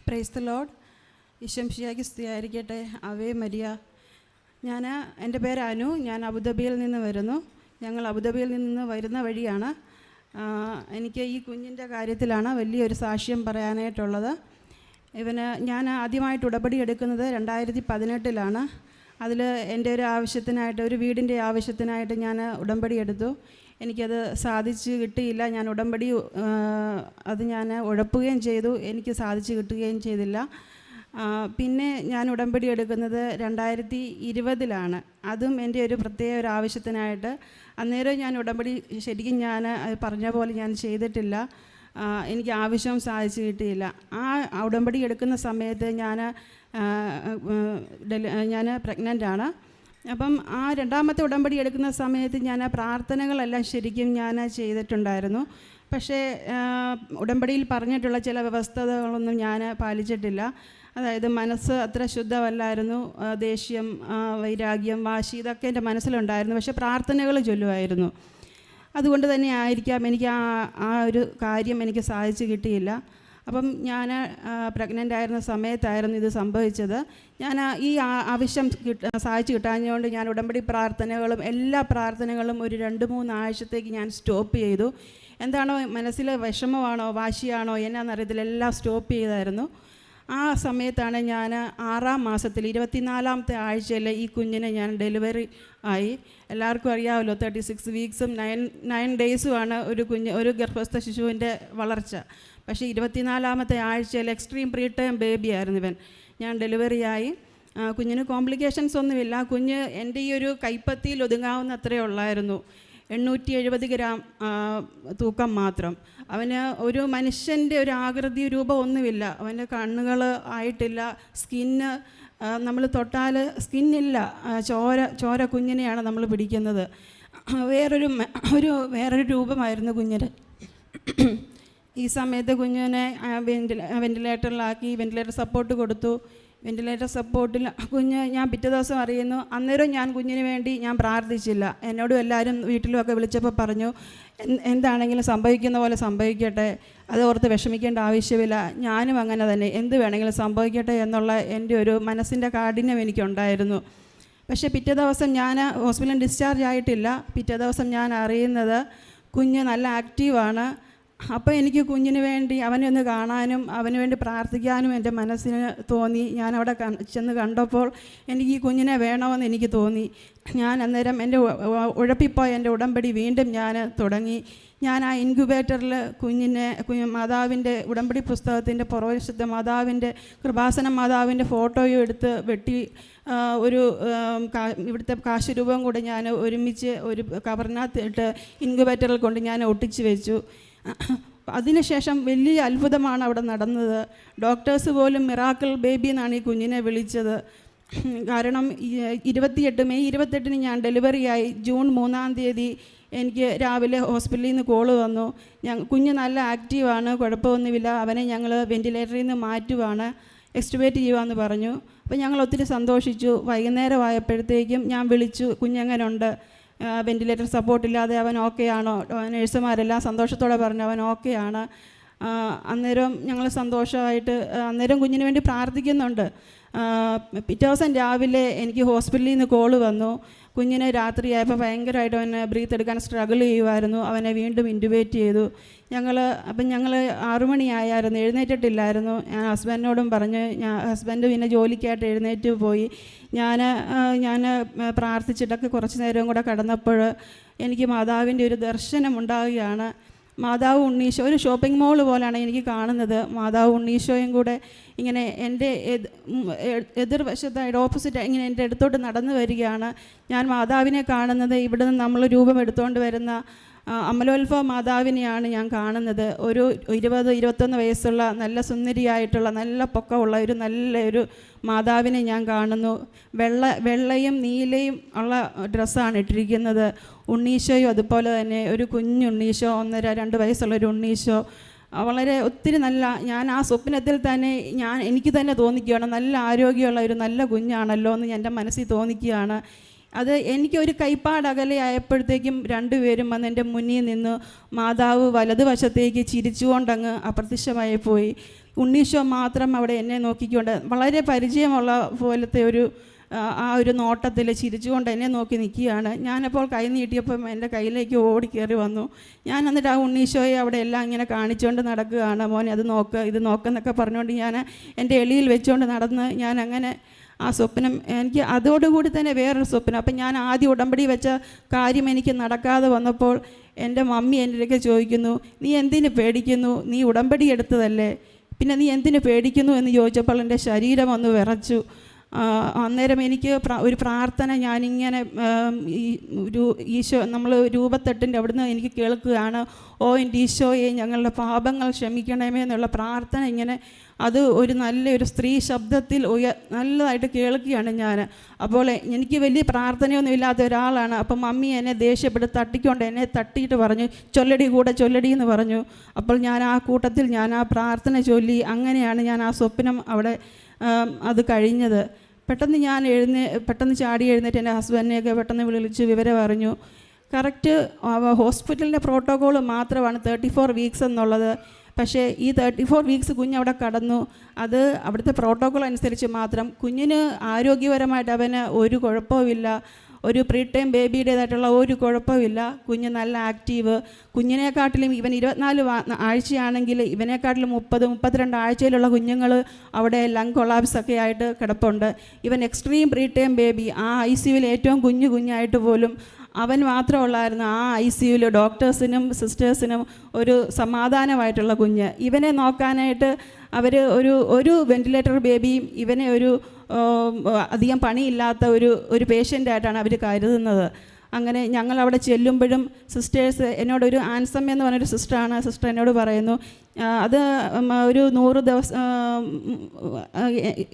Praise the lord. ഈശോമിശിഹായ്ക്ക് സ്തുതിയായിരിക്കട്ടെ. ആവേ മരിയ. എൻ്റെ പേര് അനു. ഞാൻ അബുദാബിയിൽ നിന്ന് വരുന്നു. ഞങ്ങൾ അബുദാബിയിൽ നിന്ന് വരുന്ന വഴിയാണ്. എനിക്ക് ഈ കുഞ്ഞിൻ്റെ കാര്യത്തിലാണ് വലിയൊരു സാക്ഷ്യം പറയാനായിട്ടുള്ളത്. ഞാൻ ആദ്യമായിട്ട് ഉടമ്പടി എടുക്കുന്നത് 2018 അതിൽ എൻ്റെ ഒരു ആവശ്യത്തിനായിട്ട്, ഒരു വീടിൻ്റെ ആവശ്യത്തിനായിട്ട് ഞാൻ ഉടമ്പടി എടുത്തു. എനിക്കത് സാധിച്ചു കിട്ടിയില്ല. ഞാൻ ഉടമ്പടി ഞാൻ ഉഴപ്പുകയും ചെയ്തു. എനിക്ക് സാധിച്ചു കിട്ടുകയും ചെയ്തില്ല. പിന്നെ ഞാൻ ഉടമ്പടി എടുക്കുന്നത് 2020 അതും എൻ്റെ ഒരു പ്രത്യേക ഒരു ആവശ്യത്തിനായിട്ട്. അന്നേരം ഞാൻ ഉടമ്പടി ശരിക്കും ഞാൻ പറഞ്ഞ പോലെ ഞാൻ ചെയ്തിട്ടില്ല. എനിക്ക് ആവശ്യം സാധിച്ചു കിട്ടിയില്ല. ആ ഉടമ്പടി എടുക്കുന്ന സമയത്ത് ഞാൻ പ്രഗ്നൻ്റാണ്. അപ്പം ആ രണ്ടാമത്തെ ഉടമ്പടി എടുക്കുന്ന സമയത്ത് ഞാൻ പ്രാർത്ഥനകളെല്ലാം ശരിക്കും ഞാൻ ചെയ്തിട്ടുണ്ടായിരുന്നു. പക്ഷേ ഉടമ്പടിയിൽ പറഞ്ഞിട്ടുള്ള ചില വ്യവസ്ഥകളൊന്നും ഞാൻ പാലിച്ചിട്ടില്ല. അതായത് മനസ്സ് അത്ര ശുദ്ധമല്ലായിരുന്നു. ദേഷ്യം, വൈരാഗ്യം, വാശി ഇതൊക്കെ എൻ്റെ മനസ്സിലുണ്ടായിരുന്നു. പക്ഷേ പ്രാർത്ഥനകൾ ചൊല്ലുമായിരുന്നു. അതുകൊണ്ട് തന്നെ ആയിരിക്കാം എനിക്ക് ആ ഒരു കാര്യം എനിക്ക് സാധിച്ചു കിട്ടിയില്ല. അപ്പം ഞാൻ പ്രഗ്നൻ്റ് ആയിരുന്ന സമയത്തായിരുന്നു ഇത് സംഭവിച്ചത്. ഞാൻ ഈ ആവശ്യം സാധിച്ചു കിട്ടാഞ്ഞുകൊണ്ട് ഞാൻ ഉടമ്പടി പ്രാർത്ഥനകളും എല്ലാ പ്രാർത്ഥനകളും ഒരു 2-3 ആഴ്ചത്തേക്ക് ഞാൻ സ്റ്റോപ്പ് ചെയ്തു. എന്താണോ മനസ്സിൽ വിഷമമാണോ വാശിയാണോ എന്നാന്നറിയത്തില്ല, എല്ലാം സ്റ്റോപ്പ് ചെയ്തായിരുന്നു. ആ സമയത്താണ് ഞാൻ 6ാം മാസത്തിൽ 24ാമത്തെ ആഴ്ചയിൽ ഈ കുഞ്ഞിനെ ഞാൻ ഡെലിവറി ആയി. എല്ലാവർക്കും അറിയാമല്ലോ, 36 വീക്സും 9 ഡേയ്സുമാണ് ഒരു ഗർഭസ്ഥ ശിശുവിൻ്റെ വളർച്ച. പക്ഷേ 24ാമത്തെ ആഴ്ചയിൽ എക്സ്ട്രീം പ്രീ ടൈം ബേബി ആയിരുന്നു ഇവൻ. ഞാൻ ഡെലിവറി ആയി. കുഞ്ഞിന് കോംപ്ലിക്കേഷൻസ് ഒന്നുമില്ല. കുഞ്ഞ് എൻ്റെ ഈ ഒരു കൈപ്പത്തിയിൽ ഒതുങ്ങാവുന്ന അത്രയേ ഉള്ളായിരുന്നു. 870 ഗ്രാം തൂക്കം മാത്രം. അവന് ഒരു മനുഷ്യൻ്റെ ഒരു ആകൃതി രൂപം ഒന്നുമില്ല. അവൻ്റെ കണ്ണുകൾ ആയിട്ടില്ല. സ്കിന്ന് നമ്മൾ തൊട്ടാൽ സ്കിന്നില്ല. ചോര കുഞ്ഞിനെയാണ് നമ്മൾ പിടിക്കുന്നത്. വേറൊരു രൂപമായിരുന്നു കുഞ്ഞിന്. ഈ സമയത്ത് കുഞ്ഞിനെ വെൻറ്റിലേറ്ററിലാക്കി. വെൻറ്റിലേറ്റർ സപ്പോർട്ട് കൊടുത്തു. വെൻറ്റിലേറ്റർ സപ്പോർട്ടിൽ ഞാൻ പിറ്റേ ദിവസം അറിയുന്നു. അന്നേരം ഞാൻ കുഞ്ഞിന് വേണ്ടി ഞാൻ പ്രാർത്ഥിച്ചില്ല. എന്നോടും എല്ലാവരും വീട്ടിലുമൊക്കെ വിളിച്ചപ്പോൾ പറഞ്ഞു, എന്താണെങ്കിലും സംഭവിക്കുന്ന പോലെ സംഭവിക്കട്ടെ, അത് ഓർത്ത് വിഷമിക്കേണ്ട ആവശ്യമില്ല. ഞാനും അങ്ങനെ തന്നെ, എന്ത് വേണമെങ്കിലും സംഭവിക്കട്ടെ എന്നുള്ള എൻ്റെ ഒരു മനസ്സിൻ്റെ കാഠിന്യം എനിക്കുണ്ടായിരുന്നു. പക്ഷേ പിറ്റേ ദിവസം ഞാൻ ഹോസ്പിറ്റലിൽ ഡിസ്ചാർജ് ആയിട്ടില്ല. പിറ്റേ ദിവസം ഞാൻ അറിയുന്നത് കുഞ്ഞ് നല്ല ആക്റ്റീവാണ്. അപ്പോൾ എനിക്ക് കുഞ്ഞിന് വേണ്ടി അവനെ ഒന്ന് കാണാനും അവന് വേണ്ടി പ്രാർത്ഥിക്കാനും എൻ്റെ മനസ്സിന് തോന്നി. ഞാൻ അവിടെ ചെന്ന് കണ്ടപ്പോൾ എനിക്ക് ഈ കുഞ്ഞിനെ വേണമെന്ന് എനിക്ക് തോന്നി. ഞാൻ അന്നേരം എൻ്റെ ഉഴപ്പിപ്പോയ എൻ്റെ ഉടമ്പടി വീണ്ടും ഞാൻ തുടങ്ങി. ഞാൻ ആ ഇൻക്യുബേറ്ററിൽ മാതാവിൻ്റെ ഉടമ്പടി പുസ്തകത്തിൻ്റെ പുറവശത്തെ മാതാവിൻ്റെ കൃപാസന മാതാവിൻ്റെ ഫോട്ടോയും എടുത്ത് വെട്ടി ഇവിടുത്തെ കാശുരൂപം കൂടെ ഞാൻ ഒരുമിച്ച് ഒരു കവറിനകത്ത് ഇട്ട് ഇൻക്യുബേറ്ററിൽ കൊണ്ട് ഞാൻ ഒട്ടിച്ച് വെച്ചു. അതിനുശേഷം വലിയ അത്ഭുതമാണ് അവിടെ നടന്നത്. ഡോക്ടേഴ്സ് പോലും മിറാക്കിൾ ബേബി എന്നാണ് ഈ കുഞ്ഞിനെ വിളിച്ചത്. കാരണം മെയ് 28 ഞാൻ ഡെലിവറിയായി. ജൂൺ 3-ാം തീയതി എനിക്ക് രാവിലെ ഹോസ്പിറ്റലിൽ നിന്ന് കോള് വന്നു. കുഞ്ഞ് നല്ല ആക്റ്റീവാണ്, കുഴപ്പമൊന്നുമില്ല, അവനെ ഞങ്ങൾ വെൻറ്റിലേറ്ററിൽ നിന്ന് മാറ്റുവാണ്, എക്സ്റ്റുബേറ്റ് ചെയ്യുവാന്ന് പറഞ്ഞു. അപ്പോൾ ഞങ്ങൾ ഒത്തിരി സന്തോഷിച്ചു. വൈകുന്നേരമായപ്പോഴത്തേക്കും ഞാൻ വിളിച്ചു, കുഞ്ഞെങ്ങനുണ്ട്, വെൻറ്റിലേറ്റർ സപ്പോർട്ടില്ലാതെ അവൻ ഓക്കെ ആണോ? നഴ്സുമാരെല്ലാം സന്തോഷത്തോടെ പറഞ്ഞു അവൻ ഓക്കെ ആണ്. അന്നേരം ഞങ്ങൾ സന്തോഷമായിട്ട് അന്നേരം കുഞ്ഞിന് വേണ്ടി പ്രാർത്ഥിക്കുന്നുണ്ട്. പിറ്റേ ദിവസം രാവിലെ എനിക്ക് ഹോസ്പിറ്റലിൽ നിന്ന് കോള് വന്നു. കുഞ്ഞിനെ രാത്രിയായപ്പോൾ ഭയങ്കരമായിട്ട് അവനെ ബ്രീത്ത് എടുക്കാൻ സ്ട്രഗിൾ ചെയ്യുമായിരുന്നു. അവനെ വീണ്ടും ഇൻറ്റുബേറ്റ് ചെയ്തു. ഞങ്ങൾ 6 മണിയായിരുന്നു, എഴുന്നേറ്റിട്ടില്ലായിരുന്നു. ഞാൻ ഹസ്ബൻഡിനോടും പറഞ്ഞു. ഹസ്ബൻഡ് പിന്നെ ജോലിക്കായിട്ട് എഴുന്നേറ്റ് പോയി. ഞാൻ പ്രാർത്ഥിച്ചിട്ടൊക്കെ കുറച്ച് നേരം കൂടെ കിടന്നപ്പോൾ എനിക്ക് മാതാവിൻ്റെ ഒരു ദർശനം ഉണ്ടാവുകയാണ്. മാതാവ് ഉണ്ണീശോ ഒരു ഷോപ്പിംഗ് മോൾ പോലെയാണ് എനിക്ക് കാണുന്നത്. മാതാവ് ഉണ്ണീശോയും കൂടെ ഇങ്ങനെ എൻ്റെ എതിർവശത്തായിട്ട് ഓപ്പോസിറ്റ് ഇങ്ങനെ എൻ്റെ അടുത്തോട്ട് നടന്നു വരികയാണ്. ഞാൻ മാതാവിനെ കാണുന്നത് ഇവിടെ നിന്ന് നമ്മൾ രൂപം എടുത്തുകൊണ്ട് വരുന്ന അമലോത്ഭവ മാതാവിനെയാണ് ഞാൻ കാണുന്നത്. ഒരു 20-21 വയസ്സുള്ള നല്ല സുന്ദരിയായിട്ടുള്ള നല്ല പൊക്കമുള്ള നല്ലൊരു മാതാവിനെ ഞാൻ കാണുന്നു. വെള്ളയും നീലയും ഉള്ള ഡ്രസ്സാണ് ഇട്ടിരിക്കുന്നത്. ഉണ്ണീശോയും അതുപോലെ തന്നെ ഒരു കുഞ്ഞുണ്ണീശോ, 1-2 വയസ്സുള്ളൊരു ഉണ്ണീശോ, വളരെ ഒത്തിരി നല്ല. ഞാൻ ആ സ്വപ്നത്തിൽ തന്നെ എനിക്ക് തന്നെ തോന്നിക്കുകയാണ്, നല്ല ആരോഗ്യമുള്ള ഒരു നല്ല കുഞ്ഞാണല്ലോ എന്ന് എൻ്റെ മനസ്സിൽ തോന്നിക്കുകയാണ്. അത് എനിക്കൊരു കൈപ്പാട് അകലെയായപ്പോഴത്തേക്കും 2 പേരും വന്ന് എൻ്റെ മുന്നിൽ നിന്ന് മാതാവ് വലതുവശത്തേക്ക് ചിരിച്ചുകൊണ്ടങ്ങ് അപ്രത്യക്ഷമായി പോയി. ഉണ്ണീശോ മാത്രം അവിടെ എന്നെ നോക്കിക്കൊണ്ട് വളരെ പരിചയമുള്ള പോലത്തെ ആ ഒരു നോട്ടത്തിൽ ചിരിച്ചുകൊണ്ട് എന്നെ നോക്കി നിൽക്കുകയാണ്. ഞാനപ്പോൾ കൈ നീട്ടിയപ്പം എൻ്റെ കയ്യിലേക്ക് ഓടി കയറി വന്നു. ഞാൻ എന്നിട്ട് ആ ഉണ്ണീശോയെ അവിടെ എല്ലാം ഇങ്ങനെ കാണിച്ചുകൊണ്ട് നടക്കുകയാണ്. മോനെ അത് നോക്ക്, ഇത് നോക്കെന്നൊക്കെ പറഞ്ഞുകൊണ്ട് ഞാൻ എൻ്റെ എളിയിൽ വെച്ചുകൊണ്ട് നടന്ന് ഞാൻ അങ്ങനെ ആ സ്വപ്നം എനിക്ക് അതോടുകൂടി തന്നെ വേറൊരു സ്വപ്നം. അപ്പം ഞാൻ ആദ്യം ഉടമ്പടി വെച്ച കാര്യം എനിക്ക് നടക്കാതെ വന്നപ്പോൾ എൻ്റെ മമ്മി എൻ്റെ അടുക്കെ ചോദിക്കുന്നു, നീ എന്തിനു പേടിക്കുന്നു? നീ ഉടമ്പടി എടുത്തതല്ലേ, പിന്നെ നീ എന്തിനു പേടിക്കുന്നു എന്ന് ചോദിച്ചപ്പോൾ എൻ്റെ ശരീരം ഒന്ന് വിറച്ചു. അന്നേരം എനിക്ക് ഒരു പ്രാർത്ഥന ഞാനിങ്ങനെ ഈശോ നമ്മൾ രൂപത്തെട്ടിൻ്റെ അവിടുന്ന് എനിക്ക് കേൾക്കുകയാണ്, ഓ എൻ്റെ ഈശോയെ ഞങ്ങളുടെ പാപങ്ങൾ ക്ഷമിക്കണമേ എന്നുള്ള പ്രാർത്ഥന. ഇങ്ങനെ അത് ഒരു നല്ലൊരു സ്ത്രീ ശബ്ദത്തിൽ നല്ലതായിട്ട് കേൾക്കുകയാണ് ഞാൻ. അപ്പോൾ എനിക്ക് വലിയ പ്രാർത്ഥനയൊന്നും ഇല്ലാത്ത ഒരാളാണ്. അപ്പം മമ്മി എന്നെ ദേഷ്യപ്പെട്ട് തട്ടിക്കൊണ്ട് എന്നെ തട്ടിയിട്ട് പറഞ്ഞു, ചൊല്ലടി കൂടെ ചൊല്ലടി എന്ന് പറഞ്ഞു. അപ്പോൾ ഞാൻ ആ കൂട്ടത്തിൽ ഞാൻ ആ പ്രാർത്ഥന ചൊല്ലി. അങ്ങനെയാണ് ഞാൻ ആ സ്വപ്നം അവിടെ അത് കഴിഞ്ഞത്. പെട്ടെന്ന് ചാടി എഴുന്നേറ്റ് എൻ്റെ ഹസ്ബൻഡിനെയൊക്കെ പെട്ടെന്ന് വിളിച്ച് വിവരം അറിഞ്ഞു. കറക്റ്റ് ഹോസ്പിറ്റലിൻ്റെ പ്രോട്ടോക്കോൾ മാത്രമാണ് 34 വീക്സ് എന്നുള്ളത്. പക്ഷേ ഈ 34 വീക്സ് കുഞ്ഞവിടെ കടന്നു. അത് അവിടുത്തെ പ്രോട്ടോക്കോൾ അനുസരിച്ച് മാത്രം. കുഞ്ഞിന് ആരോഗ്യപരമായിട്ട് അവന് ഒരു കുഴപ്പവുമില്ല, ഒരു പ്രീ ടൈം ബേബിയുടേതായിട്ടുള്ള ഒരു കുഴപ്പമില്ല. കുഞ്ഞ് നല്ല ആക്റ്റീവ്. കുഞ്ഞിനെക്കാട്ടിലും ഇവൻ 24 ആഴ്ചയാണെങ്കിൽ ഇവനെക്കാട്ടിലും 30-32 ആഴ്ചയിലുള്ള കുഞ്ഞുങ്ങൾ അവിടെ ലങ് കൊളാപ്സൊക്കെ ആയിട്ട് കിടപ്പുണ്ട്. ഇവൻ എക്സ്ട്രീം പ്രീ ടൈം ബേബി. ആ ICUവിൽ ഏറ്റവും കുഞ്ഞായിട്ട് പോലും അവൻ മാത്രമുള്ളായിരുന്നു ആ ICUവിൽ ഡോക്ടേഴ്സിനും സിസ്റ്റേഴ്സിനും ഒരു സമാധാനമായിട്ടുള്ള കുഞ്ഞ്. ഇവനെ നോക്കാനായിട്ട് അവർ ഒരു വെൻറ്റിലേറ്റർ ബേബിയും ഇവനെ അധികം പണിയില്ലാത്ത ഒരു പേഷ്യൻ്റായിട്ടാണ് അവർ കരുതുന്നത്. അങ്ങനെ ഞങ്ങൾ അവിടെ ചെല്ലുമ്പോഴും സിസ്റ്റേഴ്സ് എന്നോടൊരു ആൻസം എന്ന് പറഞ്ഞൊരു സിസ്റ്ററാണ്. സിസ്റ്റർ എന്നോട് പറയുന്നു, അത് ഒരു 100 ദിവസം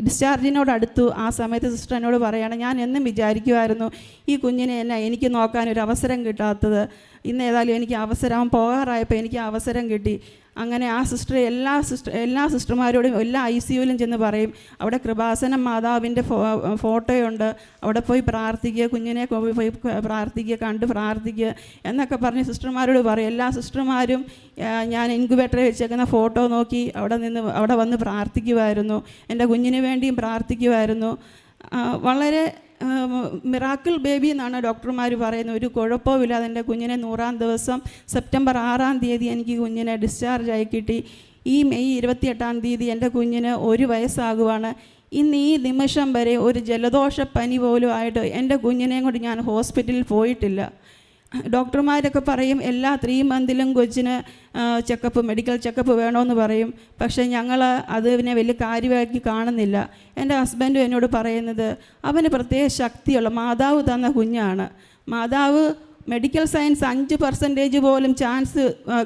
ഡിസ്ചാർജിനോടടുത്തു. ആ സമയത്ത് സിസ്റ്റർ എന്നോട് പറയുകയാണ്, ഞാൻ എന്നും വിചാരിക്കുമായിരുന്നു ഈ കുഞ്ഞിനെ എനിക്ക് നോക്കാനൊരു അവസരം കിട്ടാത്തത്. ഇന്ന് ഏതായാലും എനിക്ക് അവസരം പോകാറായപ്പോൾ എനിക്ക് അവസരം കിട്ടി. അങ്ങനെ ആ സിസ്റ്റർ എല്ലാ സിസ്റ്റർമാരോടും എല്ലാ ICUവിലും ചെന്ന് പറയും, അവിടെ കൃപാസനം മാതാവിൻ്റെ ഫോട്ടോയുണ്ട്, അവിടെ പോയി പ്രാർത്ഥിക്കുക, കുഞ്ഞിനെ പോയി പ്രാർത്ഥിക്കുക, കണ്ട് പ്രാർത്ഥിക്കുക എന്നൊക്കെ പറഞ്ഞ് സിസ്റ്റർമാരോട് പറയും. എല്ലാ സിസ്റ്റർമാരും ഞാൻ ഇൻക്യുബേറ്ററിൽ വെച്ചേക്കുന്ന ഫോട്ടോ നോക്കി അവിടെ വന്ന് പ്രാർത്ഥിക്കുമായിരുന്നു. എൻ്റെ കുഞ്ഞിന് വേണ്ടിയും പ്രാർത്ഥിക്കുമായിരുന്നു. വളരെ മിറാക്കിൾ ബേബി എന്നാണ് ഡോക്ടർമാർ പറയുന്നത്. ഒരു കുഴപ്പമില്ലാതെ എൻ്റെ കുഞ്ഞിനെ 100-ാം ദിവസം സെപ്റ്റംബർ 6-ാം തീയതി എനിക്ക് കുഞ്ഞിനെ ഡിസ്ചാർജായി കിട്ടി. ഈ മെയ് 28-ാം തീയതി എൻ്റെ കുഞ്ഞിന് 1 വയസ്സാകുവാണ്. ഇന്ന് ഈ നിമിഷം വരെ ഒരു ജലദോഷപ്പനി പോലും ആയിട്ട് എൻ്റെ കുഞ്ഞിനെയും കൊണ്ട് ഞാൻ ഹോസ്പിറ്റലിൽ പോയിട്ടില്ല. ഡോക്ടർമാരൊക്കെ പറയും എല്ലാ 3 മന്തിലും കൊച്ചിന് മെഡിക്കൽ ചെക്കപ്പ് വേണമെന്ന് പറയും. പക്ഷേ ഞങ്ങൾ അതിനെ വലിയ കാര്യമാക്കി കാണുന്നില്ല. എൻ്റെ ഹസ്ബൻഡും എന്നോട് പറയുന്നത്, അവന് പ്രത്യേക ശക്തിയുള്ള മാതാവ് തന്ന കുഞ്ഞാണ്. മാതാവ് മെഡിക്കൽ സയൻസ് 5% പോലും ചാൻസ്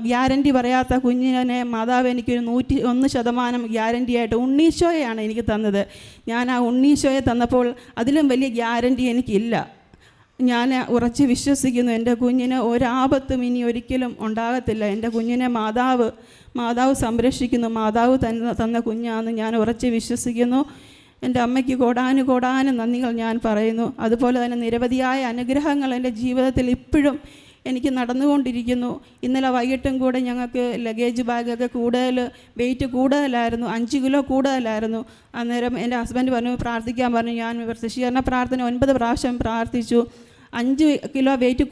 ഗ്യാരണ്ടി പറയാത്ത കുഞ്ഞിനെ മാതാവ് എനിക്കൊരു 101% ഗ്യാരണ്ടി ആയിട്ട് ഉണ്ണീശോയാണ് എനിക്ക് തന്നത്. ഞാൻ ആ ഉണ്ണീശോയെ തന്നപ്പോൾ അതിലും വലിയ ഗ്യാരണ്ടി എനിക്കില്ല. ഞാൻ ഉറച്ച് വിശ്വസിക്കുന്നു എൻ്റെ കുഞ്ഞിന് ഒരാപത്തും ഇനി ഒരിക്കലും ഉണ്ടാകത്തില്ല. എൻ്റെ കുഞ്ഞിനെ മാതാവ് സംരക്ഷിക്കുന്നു. മാതാവ് തന്ന കുഞ്ഞാണെന്ന് ഞാൻ ഉറച്ച് വിശ്വസിക്കുന്നു. എൻ്റെ അമ്മയ്ക്ക് കോടാനും നന്ദികൾ ഞാൻ പറയുന്നു. അതുപോലെ തന്നെ നിരവധിയായ അനുഗ്രഹങ്ങൾ എൻ്റെ ജീവിതത്തിൽ ഇപ്പോഴും എനിക്ക് നടന്നുകൊണ്ടിരിക്കുന്നു. ഇന്നലെ വൈകിട്ടും കൂടെ ഞങ്ങൾക്ക് ലഗേജ് ബാഗൊക്കെ വെയിറ്റ് കൂടുതലായിരുന്നു, 5 കിലോ കൂടുതലായിരുന്നു. അന്നേരം എൻ്റെ ഹസ്ബൻഡ് പറഞ്ഞു, പ്രാർത്ഥിക്കാൻ പറഞ്ഞു. ഞാൻ ശിശീകരണ പ്രാർത്ഥന 9 പ്രാവശ്യം പ്രാർത്ഥിച്ചു. 5 കിലോ വെയിറ്റ്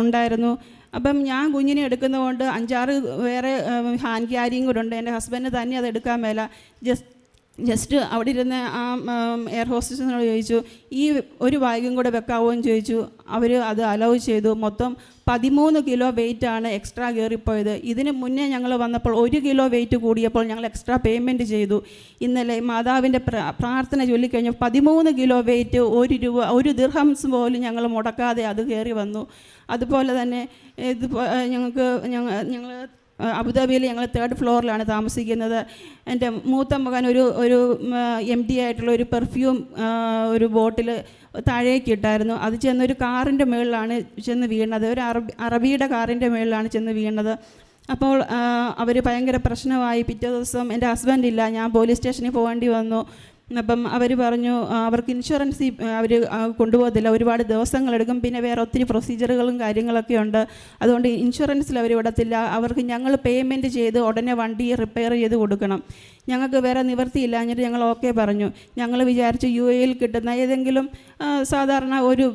ഉണ്ടായിരുന്നു. അപ്പം ഞാൻ കുഞ്ഞിനെ എടുക്കുന്നതുകൊണ്ട് 5-6 വേറെ ഹാൻഡ് ക്യാരിയും കൂടെ ഉണ്ട്. എൻ്റെ ഹസ്ബൻഡ് തന്നെ അത് എടുക്കാൻ മേല. ജസ്റ്റ് അവിടെ ഇരുന്ന് ആ എയർ ഹോസ്റ്റസിനോട് ചോദിച്ചു, ഈ ഒരു ബാഗും കൂടെ വെക്കാവോ എന്ന് ചോദിച്ചു. അവർ അത് അലൗ ചെയ്തു. മൊത്തം 13 കിലോ വെയിറ്റാണ് എക്സ്ട്രാ കയറിപ്പോയത്. ഇതിന് മുന്നേ ഞങ്ങൾ വന്നപ്പോൾ 1 കിലോ വെയിറ്റ് കൂടിയപ്പോൾ ഞങ്ങൾ എക്സ്ട്രാ പേയ്മെൻറ്റ് ചെയ്തു. ഇന്നലെ മാതാവിൻ്റെ പ്രാർത്ഥന ചൊല്ലിക്കഴിഞ്ഞു 13 കിലോ വെയിറ്റ് 1 രൂപ 1 ദിർഹംസ് പോലും ഞങ്ങൾ മുടക്കാതെ അത് കയറി വന്നു. അതുപോലെ തന്നെ ഞങ്ങൾ അബുദാബിയിൽ ഞങ്ങൾ 3rd ഫ്ലോറിലാണ് താമസിക്കുന്നത്. എൻ്റെ മൂത്ത മകൻ ഒരു MD ആയിട്ടുള്ള ഒരു പെർഫ്യൂം ഒരു ബോട്ടിൽ താഴേക്ക് ഇട്ടായിരുന്നു. അത് ചെന്നൊരു കാറിൻ്റെ മുകളിലാണ് ചെന്ന് വീണത്. ഒരു അറബിയുടെ കാറിൻ്റെ മുകളിലാണ് ചെന്ന് വീണത്. അപ്പോൾ അവർ ഭയങ്കര പ്രശ്നമായി. പിറ്റേ ദിവസം എൻ്റെ ഹസ്ബൻഡ് ഇല്ല, ഞാൻ പോലീസ് സ്റ്റേഷനിൽ പോകേണ്ടി വന്നു. അപ്പം അവർ പറഞ്ഞു അവർക്ക് ഇൻഷുറൻസ് അവർ കൊണ്ടുപോകത്തില്ല, ഒരുപാട് ദിവസങ്ങളെടുക്കും, പിന്നെ വേറെ ഒത്തിരി പ്രൊസീജിയറുകളും കാര്യങ്ങളൊക്കെ ഉണ്ട്, അതുകൊണ്ട് ഇൻഷുറൻസിൽ അവർ വിടത്തില്ല, അവർക്ക് ഞങ്ങൾ പേയ്മെൻറ്റ് ചെയ്ത് ഉടനെ വണ്ടി റിപ്പയർ ചെയ്ത് കൊടുക്കണം. ഞങ്ങൾക്ക് വേറെ നിവൃത്തിയില്ല. എന്നിട്ട് ഞങ്ങൾ ഓക്കെ പറഞ്ഞു. ഞങ്ങൾ വിചാരിച്ചു UAE കിട്ടുന്ന ഏതെങ്കിലും സാധാരണ ഒരു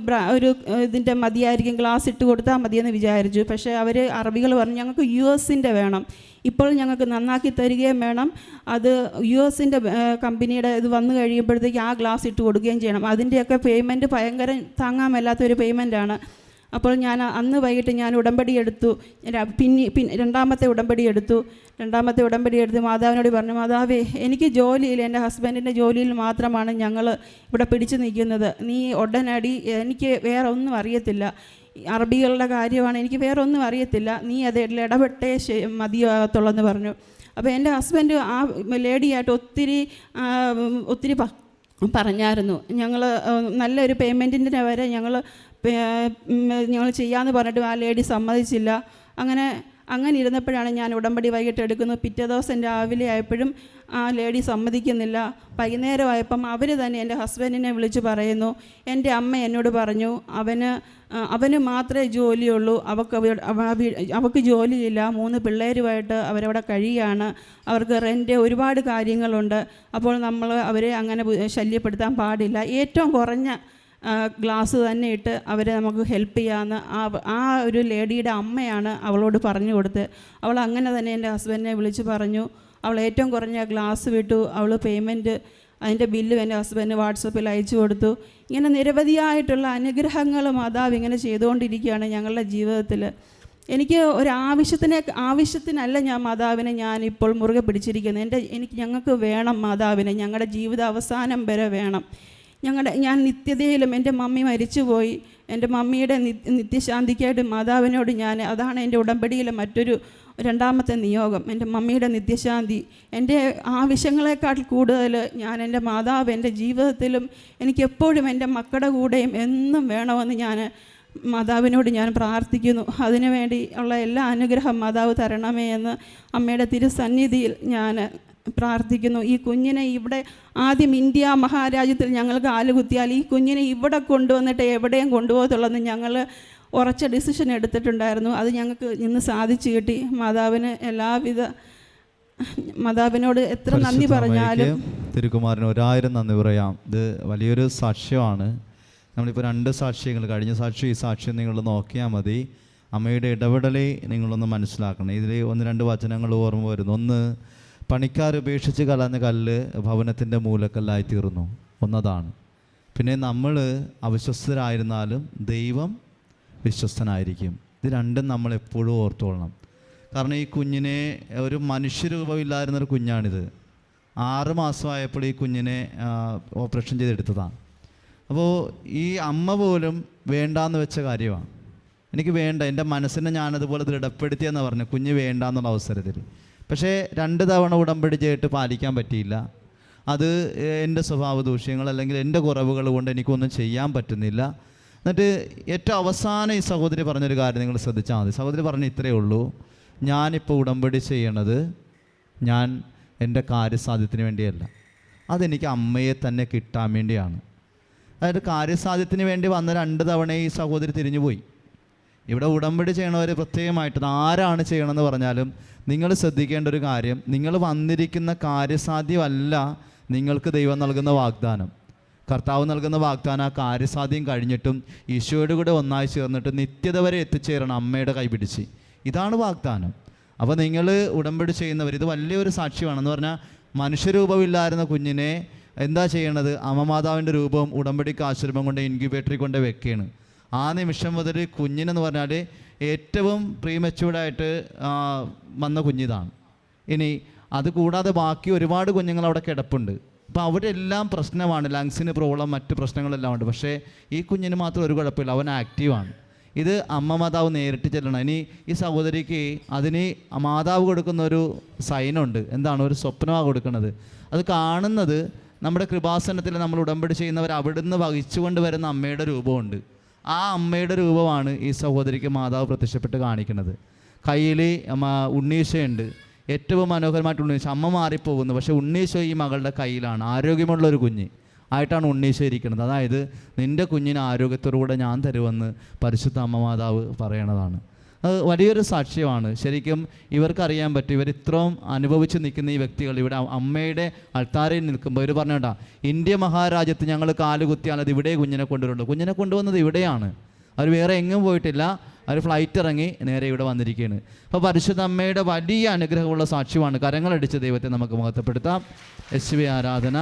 ഇതിൻ്റെ മതിയായിരിക്കും, ഗ്ലാസ് ഇട്ട് കൊടുത്താൽ മതിയെന്ന് വിചാരിച്ചു. പക്ഷേ അവർ അറബികൾ പറഞ്ഞു ഞങ്ങൾക്ക് US-ൻ്റെ വേണം, ഇപ്പോൾ ഞങ്ങൾക്ക് നന്നാക്കി തരികയും വേണം, അത് US-ൻ്റെ കമ്പനിയുടെ ഇത് വന്നു കഴിയുമ്പോഴത്തേക്ക് ആ ഗ്ലാസ് ഇട്ട് കൊടുക്കുകയും ചെയ്യണം. അതിൻ്റെയൊക്കെ പേയ്മെൻറ്റ് ഭയങ്കര താങ്ങാൻ മേലാത്തൊരു പേയ്മെൻറ്റാണ്. അപ്പോൾ ഞാൻ അന്ന് വൈകിട്ട് ഞാൻ ഉടമ്പടി എടുത്തു. രണ്ടാമത്തെ ഉടമ്പടി എടുത്ത് മാതാവിനോട് പറഞ്ഞു, മാതാവേ എനിക്ക് ജോലിയിൽ, എൻ്റെ ഹസ്ബൻഡിൻ്റെ ജോലിയിൽ മാത്രമാണ് ഞങ്ങൾ ഇവിടെ പിടിച്ചു നിൽക്കുന്നത്. നീ ഉടനടി, എനിക്ക് വേറെ ഒന്നും അറിയത്തില്ല, അറബികളുടെ കാര്യമാണ്, എനിക്ക് വേറെ ഒന്നും അറിയത്തില്ല, നീ അതിൽ ഇടപെട്ടേ മതിയാകത്തുള്ളെന്ന് പറഞ്ഞു. അപ്പോൾ എൻ്റെ ഹസ്ബൻഡ് ആ ലേഡിയായിട്ട് ഒത്തിരി പറഞ്ഞായിരുന്നു. ഞങ്ങൾ നല്ലൊരു പേയ്മെൻറ്റിൻ്റെ വരെ ഞങ്ങൾ ചെയ്യാമെന്ന് പറഞ്ഞിട്ട് ആ ലേഡി സമ്മതിച്ചില്ല. അങ്ങനെ ഇരുന്നപ്പോഴാണ് ഞാൻ ഉടമ്പടി വൈകിട്ട് എടുക്കുന്നത്. പിറ്റേ ദിവസം രാവിലെ ആയപ്പോഴും ആ ലേഡി സമ്മതിക്കുന്നില്ല. വൈകുന്നേരമായപ്പം അവർ തന്നെ എൻ്റെ ഹസ്ബൻഡിനെ വിളിച്ച് പറയുന്നു, എൻ്റെ അമ്മ എന്നോട് പറഞ്ഞു അവന് മാത്രമേ ജോലിയുള്ളൂ, അവൾക്ക് ജോലിയില്ല, 3 പിള്ളേരുമായിട്ട് അവരവിടെ കഴിയുകയാണ്, അവർക്ക് റെൻ്റ് ഒരുപാട് കാര്യങ്ങളുണ്ട്, അപ്പോൾ നമ്മൾ അവരെ അങ്ങനെ ശല്യപ്പെടുത്താൻ പാടില്ല, ഏറ്റവും കുറഞ്ഞ ഗ്ലാസ് തന്നെ ഇട്ട് അവരെ നമുക്ക് ഹെൽപ്പ് ചെയ്യാമെന്ന് ആ ഒരു ലേഡിയുടെ അമ്മയാണ് അവളോട് പറഞ്ഞു കൊടുത്ത്. അവൾ അങ്ങനെ തന്നെ എൻ്റെ ഹസ്ബൻഡിനെ വിളിച്ച് പറഞ്ഞു. അവൾ ഏറ്റവും കുറഞ്ഞ ഗ്ലാസ് വിട്ടു. അവൾ പേയ്മെൻറ്റ്, അതിൻ്റെ ബില്ലും എൻ്റെ ഹസ്ബൻഡ് വാട്സപ്പിൽ അയച്ചു കൊടുത്തു. ഇങ്ങനെ നിരവധിയായിട്ടുള്ള അനുഗ്രഹങ്ങൾ മാതാവ് ഇങ്ങനെ ചെയ്തുകൊണ്ടിരിക്കുകയാണ് ഞങ്ങളുടെ ജീവിതത്തിൽ. എനിക്ക് ആവശ്യത്തിനല്ല ഞാനിപ്പോൾ മുറുകെ പിടിച്ചിരിക്കുന്നത്. ഞങ്ങൾക്ക് വേണം മാതാവിനെ, ഞങ്ങളുടെ ജീവിത അവസാനം വരെ വേണം. ഞാൻ നിത്യതയിലും, എൻ്റെ മമ്മി മരിച്ചുപോയി, എൻ്റെ മമ്മിയുടെ നിത്യശാന്തിക്കായിട്ട് മാതാവിനോട് അതാണ് എൻ്റെ ഉടമ്പടിയിലെ മറ്റൊരു രണ്ടാമത്തെ നിയോഗം, എൻ്റെ മമ്മിയുടെ നിത്യശാന്തി. എൻ്റെ ആവശ്യങ്ങളെക്കാൾ കൂടുതൽ എൻ്റെ മാതാവ് എൻ്റെ ജീവിതത്തിലും എനിക്കെപ്പോഴും എൻ്റെ മക്കളുടെ കൂടെയും എന്നും വേണമെന്ന് മാതാവിനോട് പ്രാർത്ഥിക്കുന്നു. അതിനുവേണ്ടി ഉള്ള എല്ലാ അനുഗ്രഹം മാതാവ് തരണമേ എന്ന് അമ്മയുടെ തിരുസന്നിധിയിൽ ഞാൻ പ്രാർത്ഥിക്കുന്നു. ഈ കുഞ്ഞിനെ ഇവിടെ ആദ്യം ഇന്ത്യ മഹാരാജ്യത്തിൽ ഞങ്ങൾ കാലുകുത്തിയാൽ ഈ കുഞ്ഞിനെ ഇവിടെ കൊണ്ടുവന്നിട്ട് എവിടെയും കൊണ്ടുപോകത്തുള്ളതെന്ന് ഞങ്ങൾ ഉറച്ച ഡിസിഷൻ എടുത്തിട്ടുണ്ടായിരുന്നു. അത് ഞങ്ങൾക്ക് ഇന്ന് സാധിച്ചു കിട്ടി. മാതാവിനോട് എത്ര നന്ദി പറഞ്ഞാലും തിരുക്കുമാരന് 1000 നന്ദി പറയാം. ഇത് വലിയൊരു സാക്ഷ്യമാണ്. നമ്മളിപ്പോൾ 2 സാക്ഷ്യങ്ങൾ, കഴിഞ്ഞ സാക്ഷ്യം ഈ സാക്ഷ്യം നിങ്ങൾ നോക്കിയാൽ മതി. അമ്മയുടെ ഇടപെടലേ നിങ്ങളൊന്ന് മനസ്സിലാക്കണം. ഇതിൽ 1-2 വചനങ്ങൾ ഓർമ്മ വരുന്നു. ഒന്ന്, പണിക്കാരുപേക്ഷിച്ച് കളഞ്ഞ കല്ല് ഭവനത്തിൻ്റെ മൂലക്കല്ലായി തീർന്നു എന്നതാണ്. പിന്നെ നമ്മൾ അവിശ്വസ്തരായിരുന്നാലും ദൈവം വിശ്വസ്തനായിരിക്കും. ഇത് രണ്ടും നമ്മൾ എപ്പോഴും ഓർത്തോളണം. കാരണം ഈ കുഞ്ഞിനെ ഒരു മനുഷ്യരൂപമില്ലായിരുന്നൊരു കുഞ്ഞാണിത്. 6 മാസമായപ്പോൾ ഈ കുഞ്ഞിനെ ഓപ്പറേഷൻ ചെയ്തെടുത്തതാണ്. അപ്പോൾ ഈ അമ്മ പോലും വേണ്ടാന്ന് വെച്ച കാര്യമാണ്. എനിക്ക് വേണ്ട, എൻ്റെ മനസ്സിനെ ഞാനതുപോലെ ദൃഢപ്പെടുത്തിയെന്ന് പറഞ്ഞു കുഞ്ഞ് വേണ്ടാന്നുള്ള അവസരത്തിൽ. പക്ഷേ 2 തവണ ഉടമ്പടി ചെയ്തിട്ട് പാലിക്കാൻ പറ്റിയില്ല. അത് എൻ്റെ സ്വഭാവ ദൂഷ്യങ്ങൾ അല്ലെങ്കിൽ എൻ്റെ കുറവുകൾ കൊണ്ട് എനിക്കൊന്നും ചെയ്യാൻ പറ്റുന്നില്ല. എന്നിട്ട് ഏറ്റവും അവസാനം ഈ സഹോദരി പറഞ്ഞൊരു കാര്യം നിങ്ങൾ ശ്രദ്ധിച്ചാൽ മതി. സഹോദരി പറഞ്ഞ ഇത്രയേ ഉള്ളൂ, ഞാനിപ്പോൾ ഉടമ്പടി ചെയ്യണത് ഞാൻ എൻ്റെ കാര്യസാധ്യത്തിന് വേണ്ടിയല്ല, അതെനിക്ക് അമ്മയെ തന്നെ കിട്ടാൻ വേണ്ടിയാണ്. അതായത് കാര്യസാധ്യത്തിന് വേണ്ടി വന്ന 2 തവണ ഈ സഹോദരി തിരിഞ്ഞുപോയി. ഇവിടെ ഉടമ്പടി ചെയ്യണവർ പ്രത്യേകമായിട്ട് ആരാണ് ചെയ്യണമെന്ന് പറഞ്ഞാലും നിങ്ങൾ ശ്രദ്ധിക്കേണ്ട ഒരു കാര്യം, നിങ്ങൾ വന്നിരിക്കുന്ന കാര്യസാധ്യമല്ല നിങ്ങൾക്ക് ദൈവം നൽകുന്ന വാഗ്ദാനം. കർത്താവ് നൽകുന്ന വാഗ്ദാനം ആ കാര്യസാധ്യം കഴിഞ്ഞിട്ടും ഈശോയുടെ കൂടെ ഒന്നായി ചേർന്നിട്ട് നിത്യത വരെ എത്തിച്ചേരണം അമ്മയുടെ കൈപിടിച്ച്. ഇതാണ് വാഗ്ദാനം. അപ്പോൾ നിങ്ങൾ ഉടമ്പടി ചെയ്യുന്നവർ, ഇത് വലിയൊരു സാക്ഷ്യമാണെന്ന് പറഞ്ഞാൽ മനുഷ്യരൂപമില്ലായിരുന്ന കുഞ്ഞിനെ എന്താ ചെയ്യണത്? അമ്മമാതാവിൻ്റെ രൂപം ഉടമ്പടിക്ക് ആശ്രമം കൊണ്ട് ഇൻക്യുബേറ്ററിൽ കൊണ്ട് വെക്കുകയാണ്. ആ നിമിഷം മുതൽ കുഞ്ഞിനെന്ന് പറഞ്ഞാൽ ഏറ്റവും പ്രീമെച്യൂർഡായിട്ട് വന്ന കുഞ്ഞിതാണ്. ഇനി അതുകൂടാതെ ബാക്കി ഒരുപാട് കുഞ്ഞുങ്ങൾ അവിടെ കിടപ്പുണ്ട്. അപ്പോൾ അവരെല്ലാം പ്രശ്നമാണ്, ലങ്സിന് പ്രോബ്ലം, മറ്റ് പ്രശ്നങ്ങളെല്ലാം ഉണ്ട്. പക്ഷേ ഈ കുഞ്ഞിന് മാത്രം ഒരു കുഴപ്പമില്ല, അവൻ ആക്റ്റീവാണ്. ഇത് അമ്മ മാതാവ് നേരിട്ട് ചെല്ലണം. ഇനി ഈ സഹോദരിക്ക് അതിന് മാതാവ് കൊടുക്കുന്ന ഒരു സൈനുണ്ട്. എന്താണ്? ഒരു സ്വപ്നമാണ് കൊടുക്കുന്നത്. അത് കാണുന്നത് നമ്മുടെ കൃപാസനത്തിൽ നമ്മൾ ഉടമ്പടി ചെയ്യുന്നവർ അവിടുന്ന് വഹിച്ചുകൊണ്ട് വരുന്ന അമ്മയുടെ രൂപമുണ്ട്. ആ അമ്മയുടെ രൂപമാണ് ഈ സഹോദരിക്ക് മാതാവ് പ്രത്യക്ഷപ്പെട്ട് കാണിക്കുന്നത്. കയ്യിൽ ഉണ്ണീശയുണ്ട്. ഏറ്റവും മനോഹരമായിട്ട് ഉണ്ണീശോ, അമ്മ മാറിപ്പോകുന്നു, പക്ഷേ ഉണ്ണീശോ ഈ മകളുടെ കയ്യിലാണ്, ആരോഗ്യമുള്ളൊരു കുഞ്ഞ് ആയിട്ടാണ് ഉണ്ണീശോ ഇരിക്കുന്നത്. അതായത് നിൻ്റെ കുഞ്ഞിന് ആരോഗ്യത്തോടുകൂടെ ഞാൻ തരുമെന്ന് പരിശുദ്ധ അമ്മ മാതാവ് പറയണതാണ്. അത് വലിയൊരു സാക്ഷ്യമാണ്. ശരിക്കും ഇവർക്കറിയാൻ പറ്റും, ഇവർ ഇത്രയും അനുഭവിച്ച് നിൽക്കുന്ന ഈ വ്യക്തികൾ ഇവിടെ അമ്മയുടെ അൾത്താരയിൽ നിൽക്കുമ്പോൾ ഇവർ പറഞ്ഞേട്ടാ, ഇന്ത്യ മഹാരാജ്യത്ത് ഞങ്ങൾ കാലുകുത്തിയാൽ അത് ഇവിടെ കുഞ്ഞിനെ കൊണ്ടുവരുള്ളൂ. കുഞ്ഞിനെ കൊണ്ടുവന്നത് ഇവിടെയാണ്, അവർ വേറെ എങ്ങും പോയിട്ടില്ല. അവർ ഫ്ലൈറ്റ് ഇറങ്ങി നേരെ ഇവിടെ വന്നിരിക്കുകയാണ്. അപ്പോൾ പരിശുദ്ധ അമ്മയുടെ വലിയ അനുഗ്രഹമുള്ള സാക്ഷ്യമാണ്. കരങ്ങളടിച്ച് ദൈവത്തെ നമുക്ക് മഹത്വപ്പെടുത്താം. യേശുവേ ആരാധന.